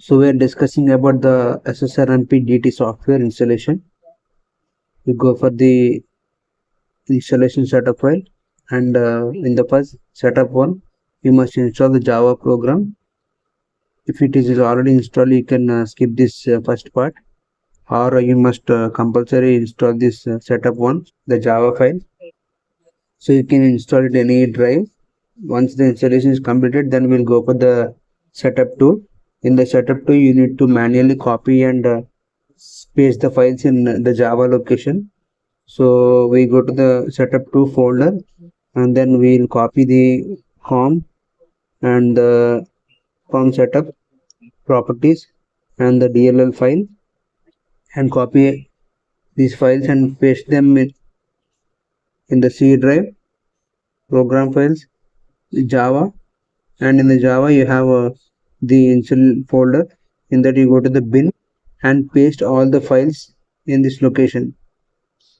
So we are discussing about the SSR MP DT software installation. We go for the installation setup file, and in the first setup one, you must install the Java program. If it is already installed, you can skip this first part, or you must compulsory install this setup one, the Java file. So you can install it in any drive. Once the installation is completed, then we'll go for the setup tool. In the setup tool, you need to manually copy and paste the files in the Java location. So we go to the setup to folder, and then we'll copy the com and the com setup properties and the DLL file, and copy these files and paste them in the C drive, program files, Java, and in the Java you have the install folder. In that you go to the bin and paste all the files in this location.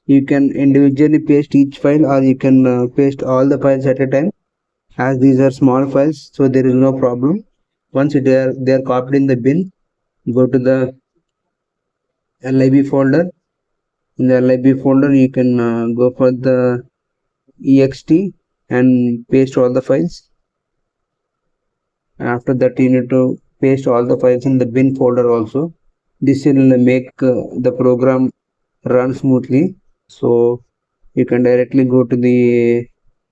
You can individually paste each file, or you can paste all the files at a time, as these are small files, so there is no problem. Once they are copied in the bin, go to the lib folder. In the lib folder you can go for the ext and paste all the files. After that you need to paste all the files in the bin folder also. This will make the program run smoothly. So you can directly go to the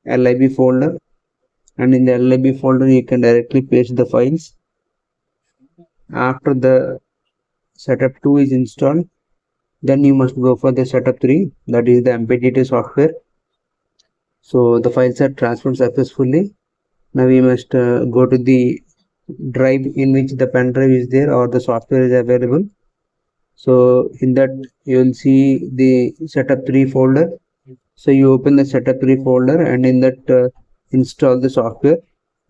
lib folder, and in the lib folder you can directly paste the files. After the setup 2 is installed, then you must go for the setup 3, that is the MP DT software. So the files are transferred successfully. Now we must go to the drive in which the pen drive is there or the software is available. So in that you will see the setup 3 folder. So you open the setup 3 folder, and in that install the software.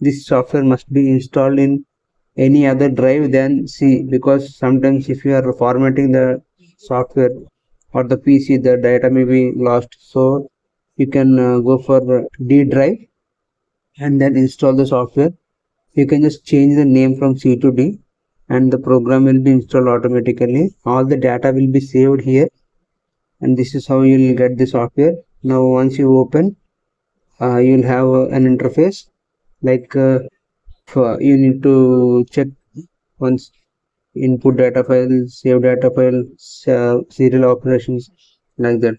This software must be installed in any other drive than C, because sometimes if you are formatting the software or the PC, the data may be lost. So you can go for D drive and then install the software. You can just change the name from C to D, and the program will be installed automatically. All the data will be saved here, and this is how you will get the software. Now once you open, you will have an interface like you need to check once input data file, save data file, serial operations, like that.